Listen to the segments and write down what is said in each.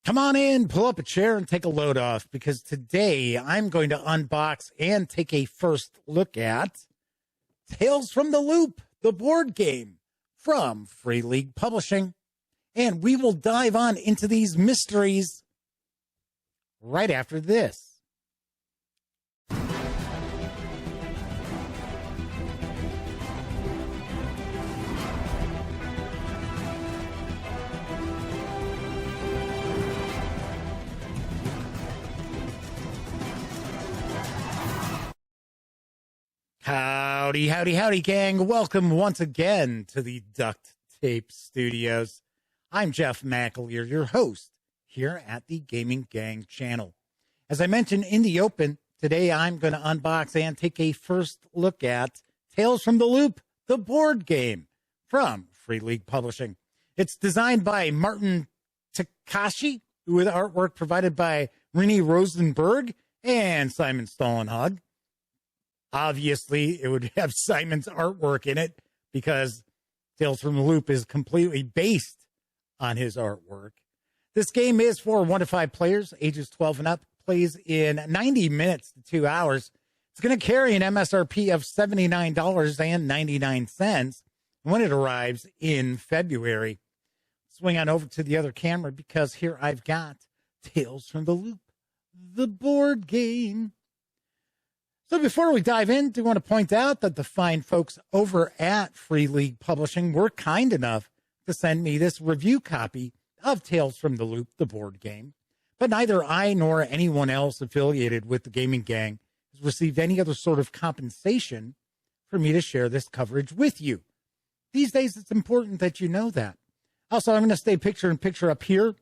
Come on in, pull up a chair, and take a load off, because today I'm going to unbox and take a first look at Tales from the Loop, the board game from Free League Publishing. And we will dive on into these mysteries right after this. Howdy, howdy, howdy, gang. Welcome once again to the Duct Tape Studios. I'm Jeff McAleer, your host here at the Gaming Gang channel. As I mentioned in the open, today I'm going to unbox and take a first look at Tales from the Loop, the board game from Free League Publishing. It's designed by Martin Takashi, with artwork provided by Rini Rosenberg and Simon Stollenhag. Obviously, it would have Simon's artwork in it because Tales from the Loop is completely based on his artwork. This game is for 1 to 5 players, ages 12 and up, plays in 90 minutes to 2 hours. It's going to carry an MSRP of $79.99 when it arrives in February. Swing on over to the other camera because here I've got Tales from the Loop, the board game. So before we dive in, I do want to point out that the fine folks over at Free League Publishing were kind enough to send me this review copy of Tales from the Loop, the board game. But neither I nor anyone else affiliated with the Gaming Gang has received any other sort of compensation for me to share this coverage with you. These days, it's important that you know that. Also, I'm going to stay picture-in-picture up here.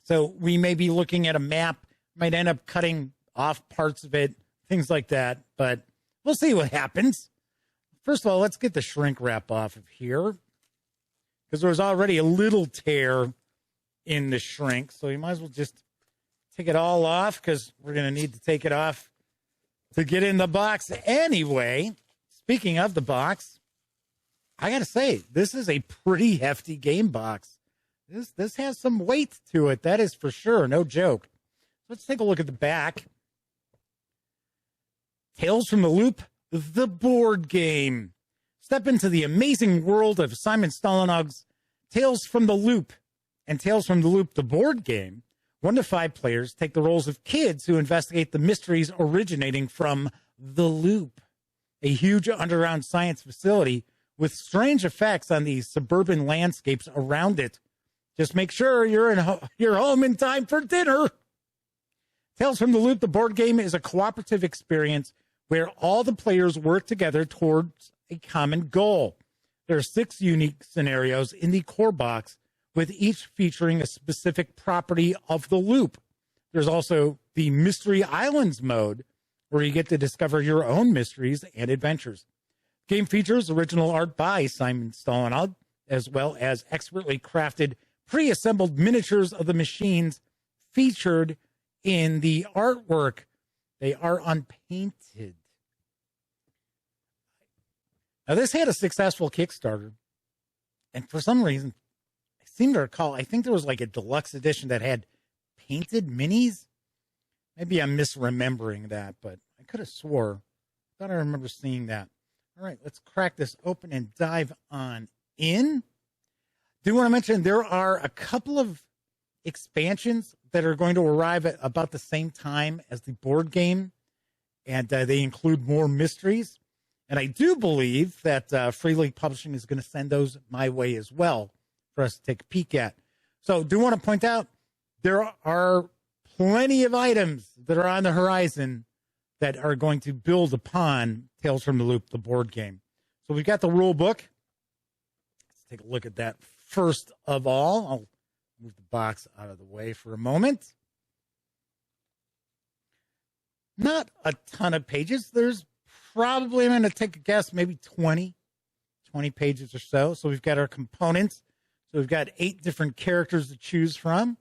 So we may be looking at a map, might end up cutting off parts of it, things like that, but we'll see what happens. First of all, let's get the shrink wrap off of here because there was already a little tear in the shrink, so you might as well just take it all off because we're going to need to take it off to get in the box anyway. Speaking of the box, I got to say, this is a pretty hefty game box. This has some weight to it, that is for sure, no joke. Let's take a look at the back. Tales from the Loop, the board game. Step into the amazing world of Simon Stollenhag's Tales from the Loop and Tales from the Loop, the board game. 1 to 5 players take the roles of kids who investigate the mysteries originating from the Loop, a huge underground science facility with strange effects on the suburban landscapes around it. Just make sure you're home in time for dinner. Tales from the Loop, the board game, is a cooperative experience where all the players work together towards a common goal. There are 6 unique scenarios in the core box, with each featuring a specific property of the loop. There's also the Mystery Islands mode, where you get to discover your own mysteries and adventures. Game features original art by Simon Stollenhag, as well as expertly crafted, pre-assembled miniatures of the machines featured in the artwork. They are unpainted. Now, this had a successful Kickstarter, and for some reason, I seem to recall, I think there was like a deluxe edition that had painted minis. Maybe I'm misremembering that, but I could have swore. I thought I remember seeing that. All right, let's crack this open and dive on in. Do want to mention there are a couple of expansions that are going to arrive at about the same time as the board game, and they include more mysteries. And I do believe that Free League Publishing is going to send those my way as well for us to take a peek at. So do want to point out there are plenty of items that are on the horizon that are going to build upon Tales from the Loop, the board game. So we've got the rule book. Let's take a look at that first of all. I'll move the box out of the way for a moment. Not a ton of pages. There's probably, I'm going to take a guess, maybe 20 pages or so. So we've got our components. So we've got 8 different characters to choose from,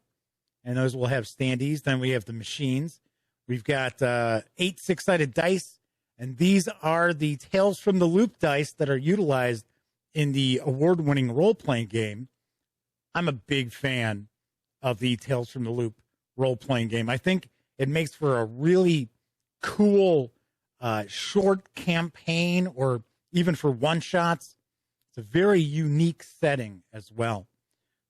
and those will have standees. Then we have the machines. We've got 8 6-sided dice, and these are the Tales from the Loop dice that are utilized in the award-winning role-playing game. I'm a big fan of the Tales from the Loop role-playing game. I think it makes for a really cool short campaign, or even for one-shots. It's a very unique setting as well.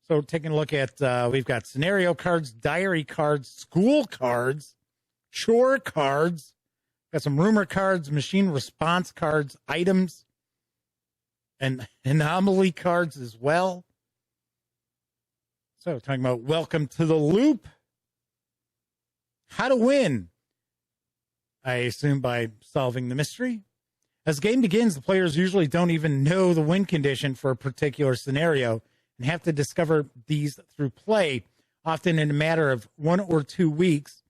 So taking a look at, we've got scenario cards, diary cards, school cards, chore cards, got some rumor cards, machine response cards, items, and anomaly cards as well. So talking about Welcome to the Loop. How to win. I assume by solving the mystery. As the game begins, the players usually don't even know the win condition for a particular scenario and have to discover these through play, often in a matter of 1 or 2 weeks,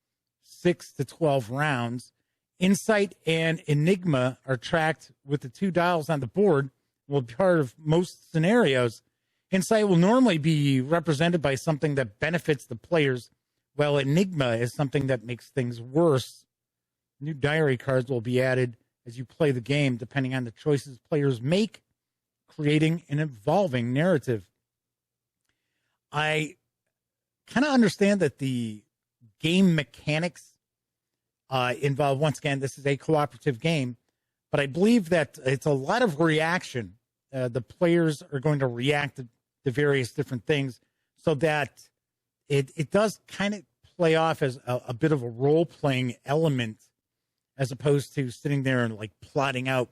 6 to 12 rounds. Insight and Enigma are tracked with the 2 dials on the board, will be part of most scenarios. Insight will normally be represented by something that benefits the players, while Enigma is something that makes things worse. New diary cards will be added as you play the game, depending on the choices players make, creating an evolving narrative. I kind of understand that the game mechanics involve, once again, this is a cooperative game, but I believe that it's a lot of reaction. The players are going to react to various different things, so that it does kind of play off as a bit of a role-playing element, as opposed to sitting there and like plotting out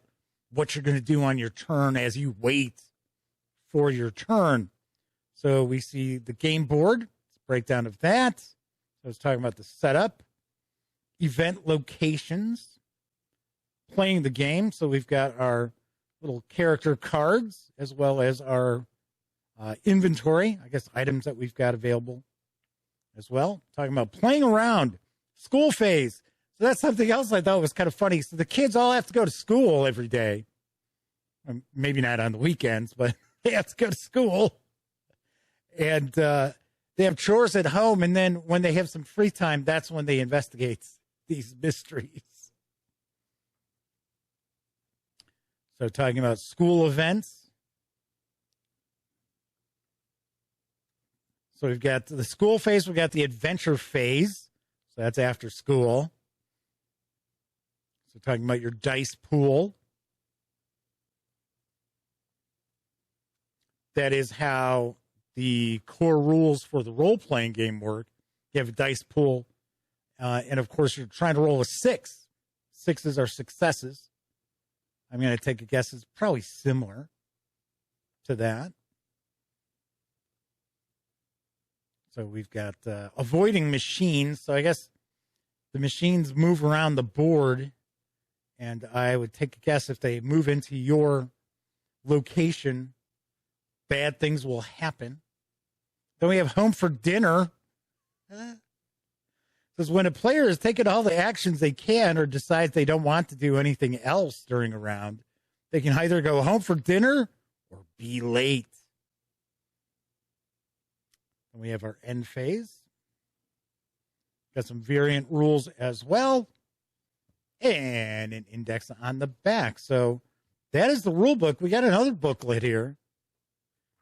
what you're going to do on your turn as you wait for your turn. So we see the game board. It's a breakdown of that. So I was talking about the setup, event locations, playing the game. So we've got our little character cards as well as our inventory, I guess items that we've got available as well. Talking about playing around, school phase. So that's something else I thought was kind of funny. So the kids all have to go to school every day. Maybe not on the weekends, but they have to go to school. And they have chores at home. And then when they have some free time, that's when they investigate these mysteries. So talking about school events. So we've got the school phase. We've got the adventure phase. So that's after school. So talking about your dice pool. That is how the core rules for the role-playing game work. You have a dice pool. And, of course, you're trying to roll a 6. 6s are successes. I'm going to take a guess. It's probably similar to that. So we've got avoiding machines. So I guess the machines move around the board, and I would take a guess if they move into your location, bad things will happen. Then we have home for dinner. Because when a player has taken all the actions they can or decides they don't want to do anything else during a round, they can either go home for dinner or be late. And we have our end phase. Got some variant rules as well. And an index on the back. So that is the rule book. We got another booklet here,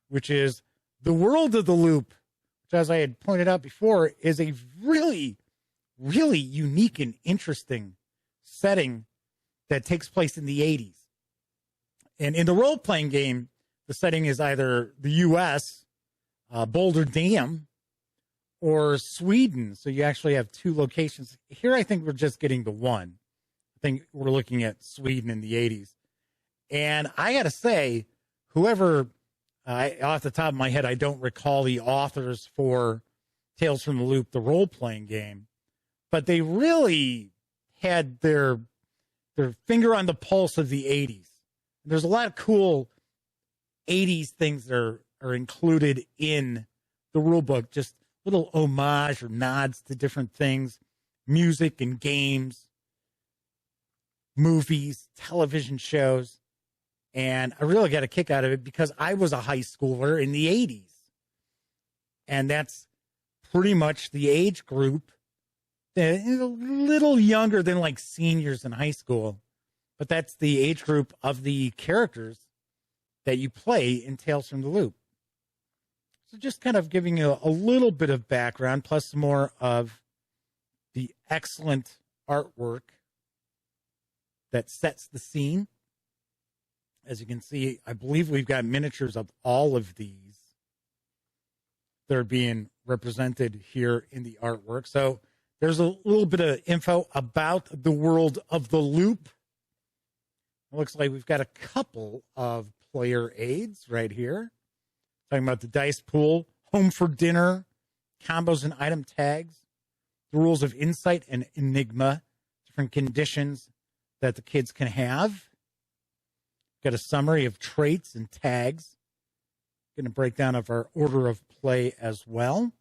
which is The World of the Loop, which, as I had pointed out before, is a really, really unique and interesting setting that takes place in the 80s. And in the role-playing game, the setting is either the U.S., Boulder Dam, or Sweden. So you actually have 2 locations. Here I think we're just getting the one. I think we're looking at Sweden in the 80s. And I got to say, whoever, off the top of my head, I don't recall the authors for Tales from the Loop, the role-playing game, but they really had their finger on the pulse of the 80s. There's a lot of cool 80s things that are included in the rule book, just little homage or nods to different things, music and games, movies, television shows. And I really got a kick out of it because I was a high schooler in the 80s. And that's pretty much the age group, a little younger than like seniors in high school. But that's the age group of the characters that you play in Tales from the Loop. So just kind of giving you a little bit of background, plus some more of the excellent artwork that sets the scene. As you can see, I believe we've got miniatures of all of these that are being represented here in the artwork. So there's a little bit of info about the world of the loop. It looks like we've got a couple of player aids right here. Talking about the dice pool, home for dinner, combos and item tags, the rules of insight and enigma, different conditions that the kids can have. Got a summary of traits and tags. Getting a breakdown of our order of play as well.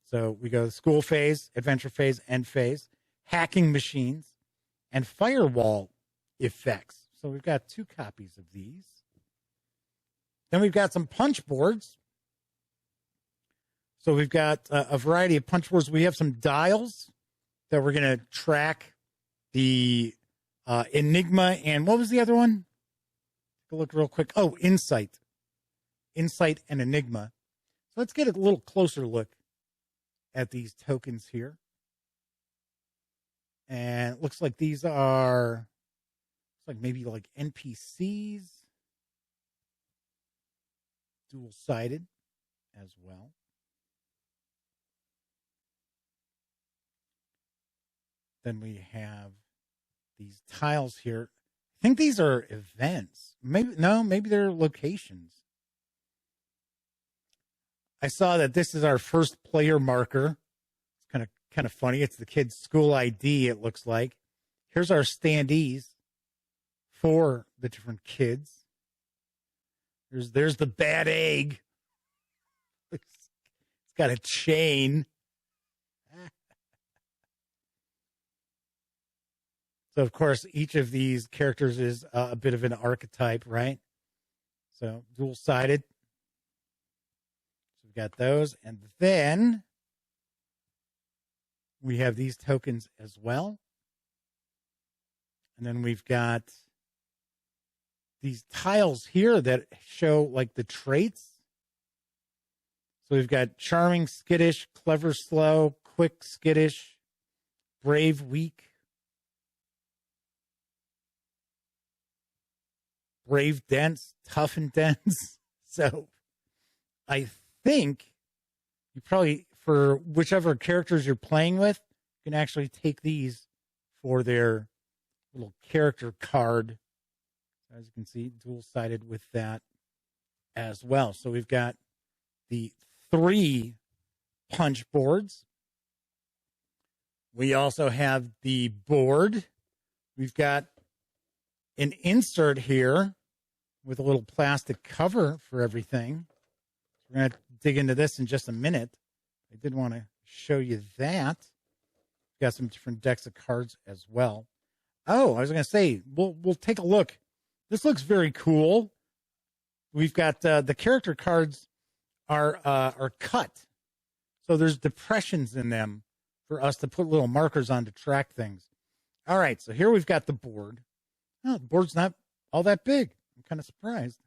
So we go school phase, adventure phase, end phase, hacking machines, and firewall effects. So we've got 2 copies of these. Then we've got some punch boards. So we've got a variety of punch boards. We have some dials that we're going to track the enigma and what was the other one? Take a look real quick. Oh, insight. Insight and enigma. So let's get a little closer look at these tokens here. And it looks like these are maybe like NPCs. Dual-sided as well. Then we have these tiles here. I think these are events. Maybe they're locations. I saw that this is our first player marker. It's kind of funny. It's the kid's school ID, it looks like. Here's our standees for the different kids. There's the bad egg. It's got a chain. So, of course, each of these characters is a bit of an archetype, right? So, dual-sided. So, we've got those. And then we have these tokens as well. And then we've got these tiles here that show like the traits. So we've got charming, skittish, clever, slow, quick, skittish, brave, weak, brave, dense, tough, and dense. So I think you probably, for whichever characters you're playing with, you can actually take these for their little character card. As you can see, dual-sided with that as well. So we've got the 3 punch boards. We also have the board. We've got an insert here with a little plastic cover for everything. We're going to dig into this in just a minute. I did want to show you that. We've got some different decks of cards as well. Oh, I was going to say, we'll take a look. This looks very cool. We've got the character cards are cut. So there's depressions in them for us to put little markers on to track things. All right, so here we've got the board. Oh, the board's not all that big. I'm kind of surprised.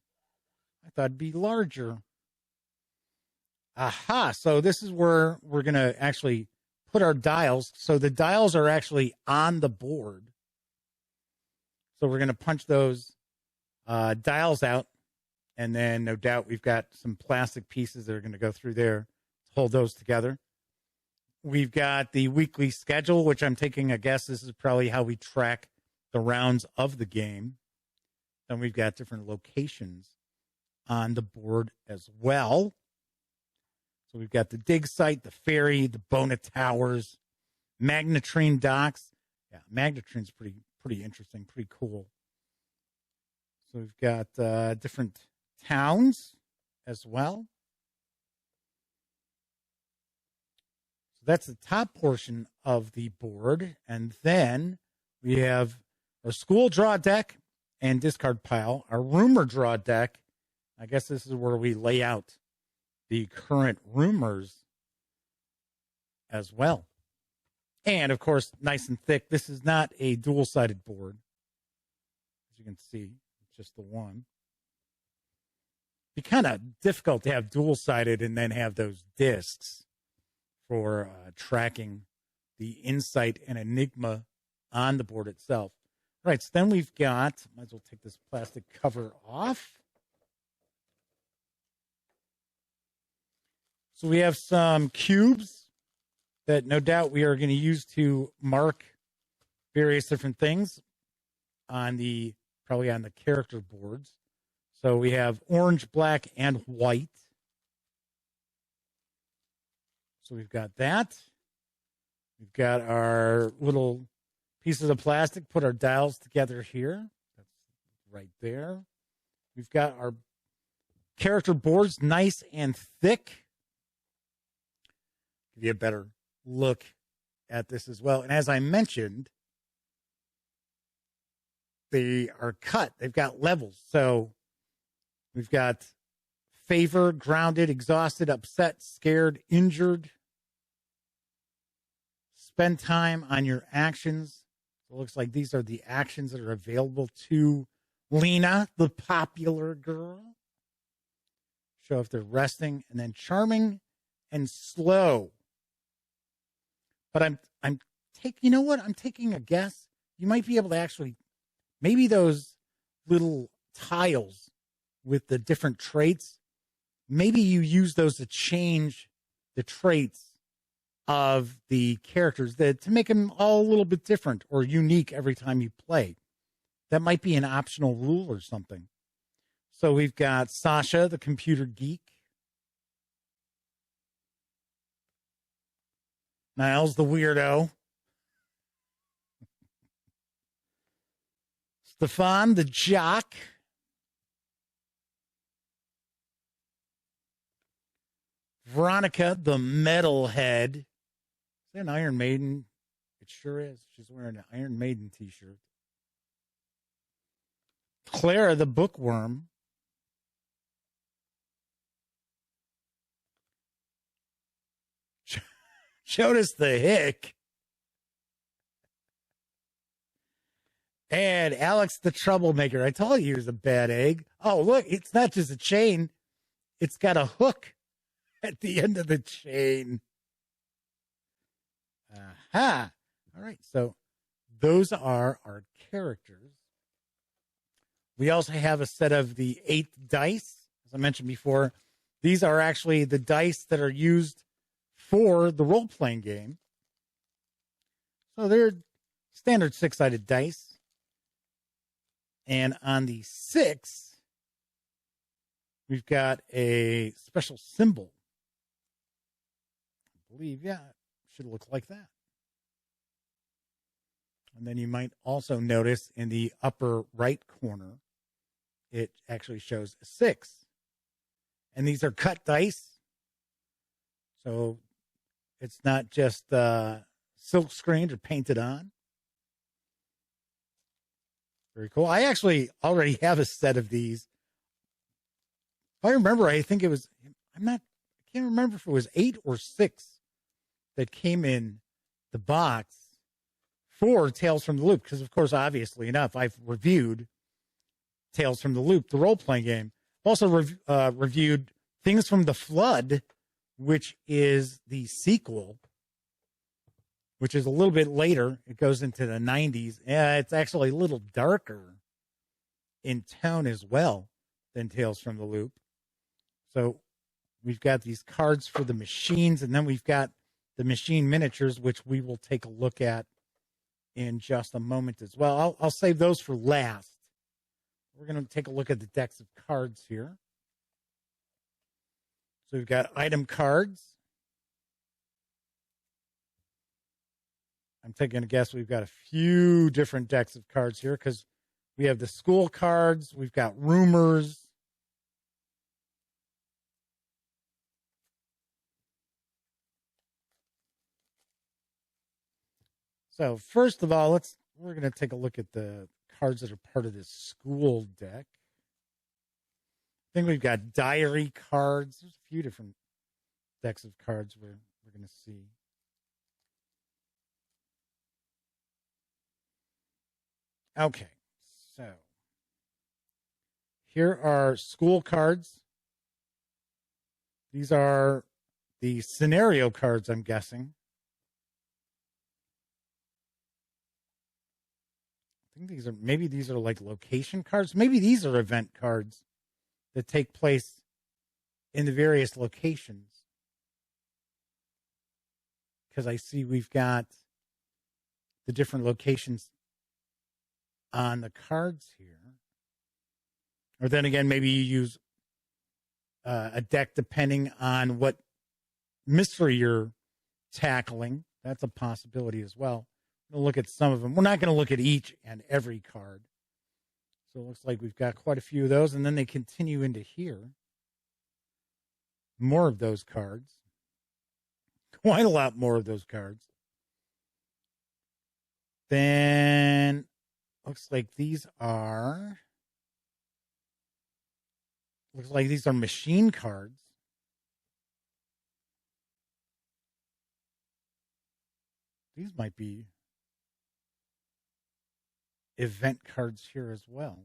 I thought it'd be larger. Aha, so this is where we're going to actually put our dials. So the dials are actually on the board. So we're going to punch those dials out, and then no doubt we've got some plastic pieces that are going to go through there to hold those together. We've got the weekly schedule, which I'm taking a guess this is probably how we track the rounds of the game. Then we've got different locations on the board as well. So we've got the dig site, the ferry, the Bona Towers, Magnetrine docks. Yeah, Magnetrine's pretty interesting, pretty cool. So we've got different towns as well. So that's the top portion of the board. And then we have our school draw deck and discard pile, our rumor draw deck. I guess this is where we lay out the current rumors as well. And, of course, nice and thick. This is not a dual-sided board, as you can see. Just the one. be kind of difficult to have dual-sided and then have those discs for tracking the Insight and Enigma on the board itself. All right, so then we've got, might as well take this plastic cover off. So we have some cubes that no doubt we are going to use to mark various different things on the, probably on the character boards. So we have orange, black, and white. So we've got that. We've got our little pieces of plastic, put our dials together here. That's right there. We've got our character boards, nice and thick. Give you a better look at this as well. And as I mentioned, they are cut. They've got levels. So we've got favor, grounded, exhausted, upset, scared, injured. Spend time on your actions. It looks like these are the actions that are available to Lena, the popular girl. Show if they're resting. And then charming and slow. But I'm taking, you know what? I'm taking a guess. You might be able to actually, maybe those little tiles with the different traits, maybe you use those to change the traits of the characters to make them all a little bit different or unique every time you play. That might be an optional rule or something. So we've got Sasha, the computer geek. Niles, the weirdo. Stefan, the jock. Veronica, the metalhead. Is that an Iron Maiden? It sure is. She's wearing an Iron Maiden t-shirt. Clara, the bookworm. Jonas, the hick. And Alex, the troublemaker. I told you he was a bad egg. Oh, look, it's not just a chain. It's got a hook at the end of the chain. Aha. All right, so those are our characters. We also have a set of the 8 dice. As I mentioned before, these are actually the dice that are used for the role-playing game. So they're standard 6-sided dice. And on the 6, we've got a special symbol. I believe, yeah, it should look like that. And then you might also notice in the upper right corner, it actually shows a 6. And these are cut dice. So it's not just silk screened or painted on. Very cool. I actually already have a set of these. If I remember, I think it was, I can't remember if it was 8 or 6 that came in the box for Tales from the Loop. Because, of course, obviously enough, I've reviewed Tales from the Loop, the role-playing game. Also reviewed Things from the Flood, which is the sequel, which is a little bit later. It goes into the 90s. It's actually a little darker in tone as well than Tales from the Loop. So we've got these cards for the machines, and then we've got the machine miniatures, which we will take a look at in just a moment as well. I'll save those for last. We're going to take a look at the decks of cards here. So we've got item cards. I'm taking a guess we've got a few different decks of cards here because we have the school cards. We've got rumors. So first of all, we're going to take a look at the cards that are part of this school deck. I think we've got diary cards. There's a few different decks of cards we're going to see. Okay, so here are school cards. These are the scenario cards, I'm guessing. I think these are like location cards. Maybe these are event cards that take place in the various locations. Because I see we've got the different locations on the cards here. Or then again, maybe you use a deck depending on what mystery you're tackling. That's a possibility as well. We'll look at some of them. We're not going to look at each and every card. So it looks like we've got quite a few of those. And then they continue into here. More of those cards. Quite a lot more of those cards. Then looks like these are machine cards. These might be event cards here as well.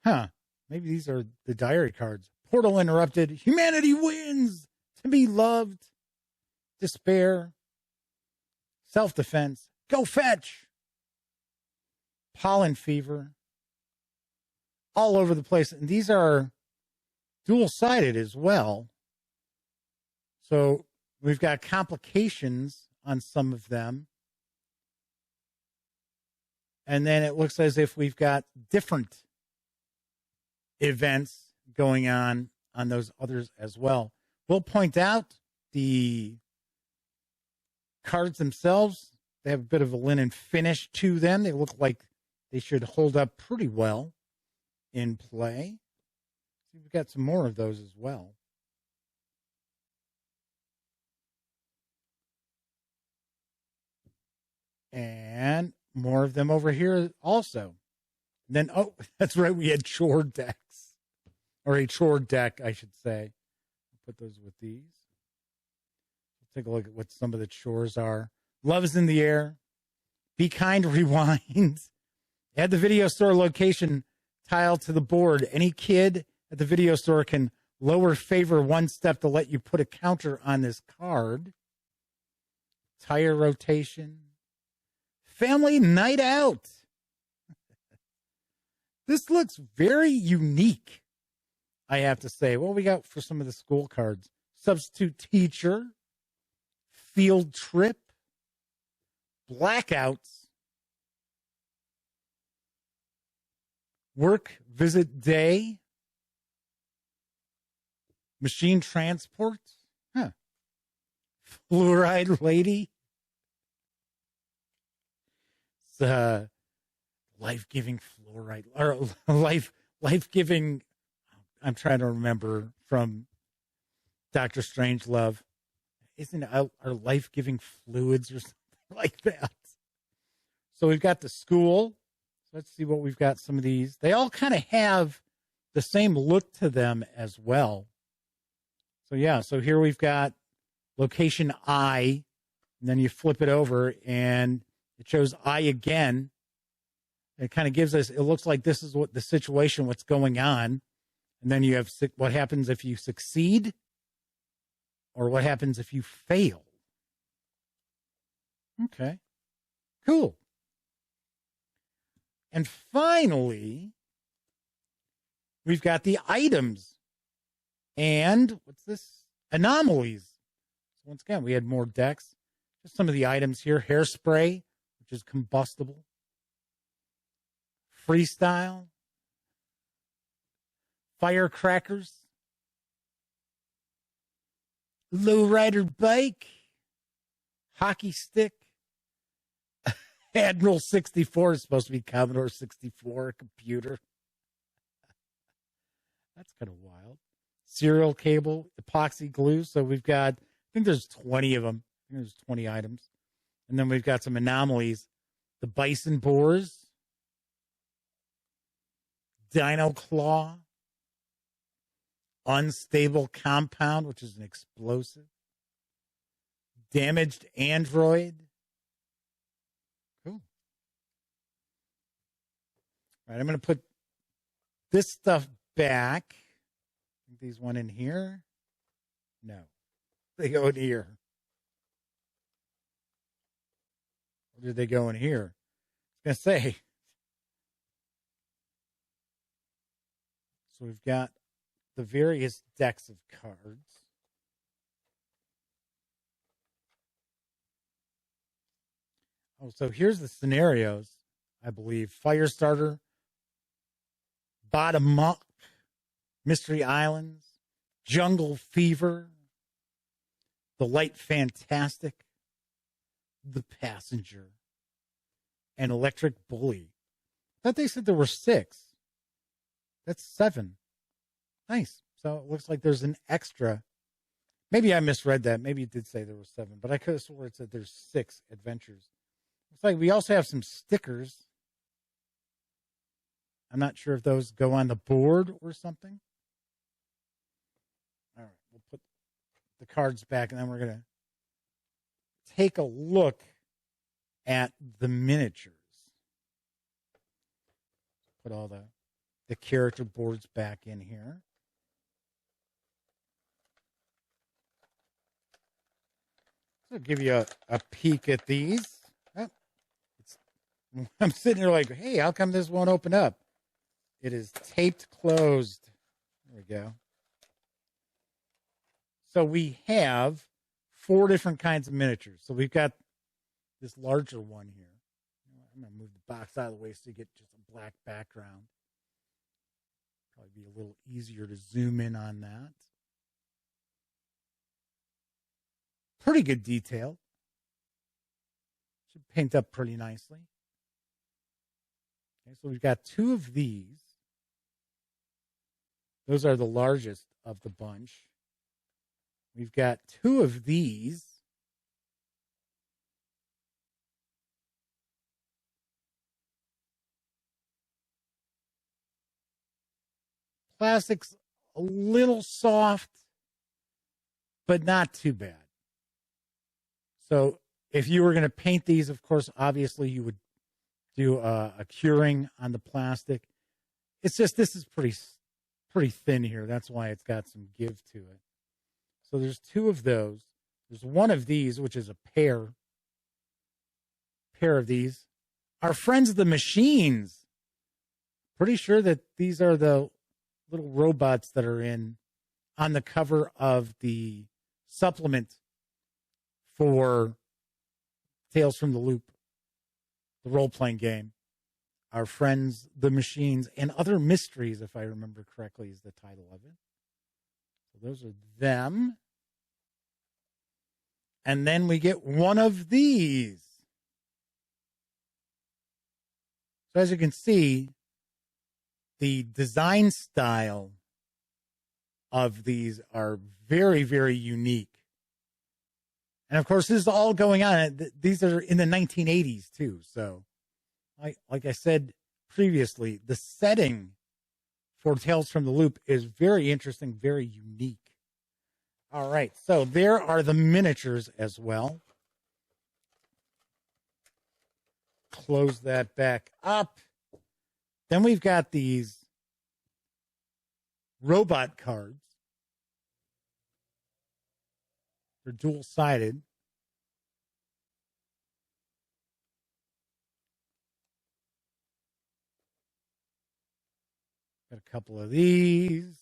Huh. Maybe these are the diary cards. Portal interrupted. Humanity wins. To be loved. Despair. Self-defense. Go fetch. Pollen fever. All over the place. And these are dual-sided as well. So we've got complications on some of them. And then it looks as if we've got different events going on those others as well. We'll point out the cards themselves. They have a bit of a linen finish to them. They look like they should hold up pretty well in play. We've got some more of those as well. And more of them over here also. And then, oh, that's right, we had chore decks. Or a chore deck, I should say. I'll put those with these. Let's take a look at what some of the chores are. Love is in the air. Be kind, rewind. Add the video store location tile to the board. Any kid at the video store can lower favor one step to let you put a counter on this card. Tire rotation. Family night out. This looks very unique, I have to say. What we got for some of the school cards? Substitute teacher, field trip, blackouts, work visit day, machine transport, fluoride lady, life-giving fluoride, or life-giving, I'm trying to remember from Dr. Strangelove. Isn't it our life-giving fluids or something like that? So we've got the school. Let's see what we've got. Some of these. They all kind of have the same look to them as well. So, yeah. So here we've got location I. And then you flip it over and it shows I again. It kind of gives us, it looks like this is what the situation, what's going on. And then you have what happens if you succeed or what happens if you fail. Okay, cool. And finally, we've got the items. And what's this? Anomalies. So once again, we had more decks. Just some of the items here. Hairspray, which is combustible. Freestyle. Firecrackers. Lowrider bike. Hockey stick. Admiral 64 is supposed to be Commodore 64 computer. That's kind of wild. Serial cable, epoxy glue. So we've got, I think there's 20 of them. I think there's 20 items. And then we've got some anomalies. The bison boars. Dino claw. Unstable compound, which is an explosive. Damaged android. Cool. All right, I'm going to put this stuff back. These went in here. No, they go in here. Or did they go in here? I was going to say. So we've got the various decks of cards. Oh, so here's the scenarios, I believe. Firestarter, Bottom Up, Mystery Islands, Jungle Fever, The Light Fantastic, The Passenger, and Electric Bully. I thought they said there were 6. That's 7. Nice. So it looks like there's an extra. Maybe I misread that. Maybe it did say there were 7, but I could have sworn it said there's 6 adventures. Looks like we also have some stickers. I'm not sure if those go on the board or something. All right, we'll put the cards back, and then we're going to take a look at the miniatures. Put all the character boards back in here. So I'll give you a peek at these. Oh, I'm sitting here like, hey, how come this won't open up? It is taped closed. There we go. So we have 4 different kinds of miniatures. So we've got this larger one here. I'm going to move the box out of the way so you get just a black background. Probably be a little easier to zoom in on that. Pretty good detail. Should paint up pretty nicely. Okay, so we've got 2 of these. Those are the largest of the bunch. We've got 2 of these. Plastic's a little soft, but not too bad. So if you were going to paint these, of course, obviously you would do a curing on the plastic. It's just this is pretty thin here. That's why it's got some give to it. So there's 2 of those. There's 1 of these, which is a pair of these. Our friends, the machines. Pretty sure that these are the little robots that are on the cover of the supplement for Tales from the Loop, the role-playing game. Our friends, the machines, and other mysteries, if I remember correctly, is the title of it. So those are them. And then we get 1 of these. So as you can see, the design style of these are very, very unique. And of course, this is all going on. These are in the 1980s too. So like I said previously, the setting for Tales from the Loop is very interesting, very unique. All right, so there are the miniatures as well. Close that back up. Then we've got these robot cards. They're dual-sided. Got a couple of these.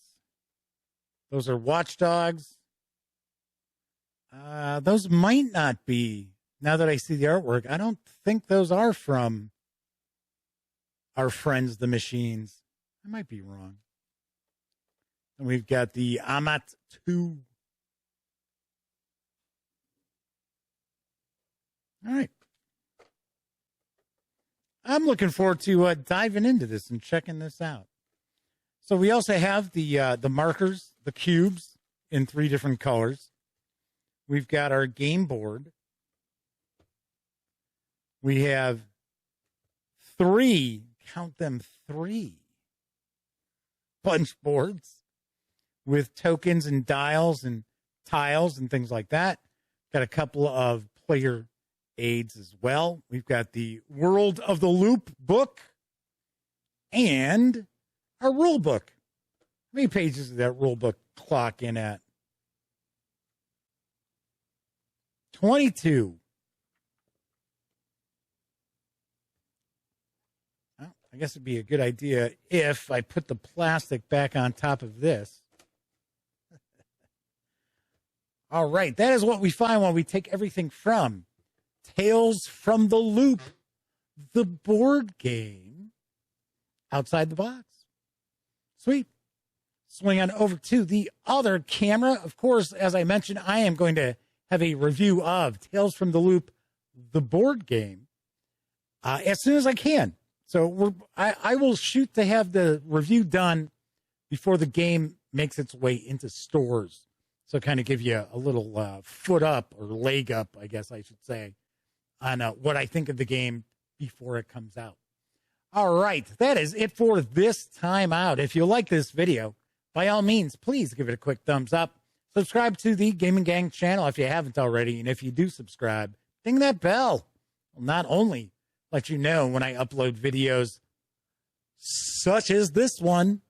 Those are watchdogs. Those might not be. Now that I see the artwork, I don't think those are from our friends, the machines. I might be wrong. And we've got the Amat 2. All right. I'm looking forward to diving into this and checking this out. So we also have the markers, the cubes, in 3 different colors. We've got our game board. We have 3, count them 3, punch boards with tokens and dials and tiles and things like that. Got a couple of player aids as well. We've got the World of the Loop book and our rule book. How many pages does that rule book clock in at? 22. Well, I guess it'd be a good idea if I put the plastic back on top of this. All right, that is what we find when we take everything from Tales from the Loop, the board game, outside the box. Sweet. Swing on over to the other camera. Of course, as I mentioned, I am going to have a review of Tales from the Loop, the board game, as soon as I can. So I will shoot to have the review done before the game makes its way into stores. So kind of give you a little foot up or leg up, I guess I should say, on what I think of the game before it comes out. All right, that is it for this time out. If you like this video, by all means, please give it a quick thumbs up. Subscribe to the Gaming Gang channel if you haven't already. And if you do subscribe, ding that bell. Will not only let you know when I upload videos such as this one,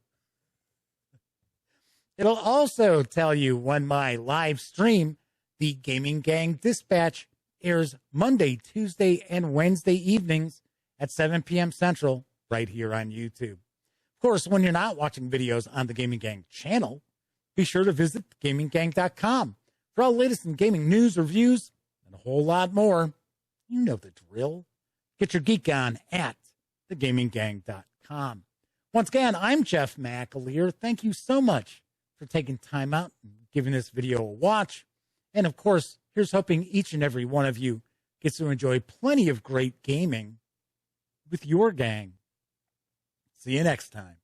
it'll also tell you when my live stream, the Gaming Gang Dispatch, airs Monday, Tuesday, and Wednesday evenings at 7 p.m. Central right here on YouTube. Of course, when you're not watching videos on the Gaming Gang channel, be sure to visit gaminggang.com for all the latest in gaming news, reviews, and a whole lot more. You know the drill. Get your geek on at thegaminggang.com. Once again, I'm Jeff McAleer. Thank you so much for taking time out and giving this video a watch. And of course, here's hoping each and every one of you gets to enjoy plenty of great gaming with your gang. See you next time.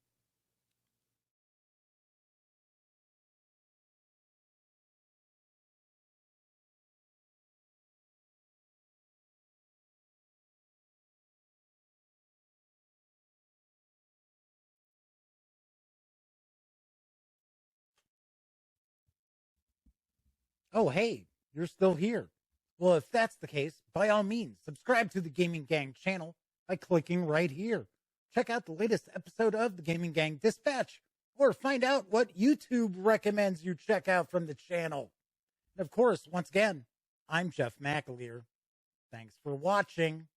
Oh, hey, you're still here. Well, if that's the case, by all means, subscribe to the Gaming Gang channel by clicking right here. Check out the latest episode of the Gaming Gang Dispatch, or find out what YouTube recommends you check out from the channel. And of course, once again, I'm Jeff McAleer. Thanks for watching.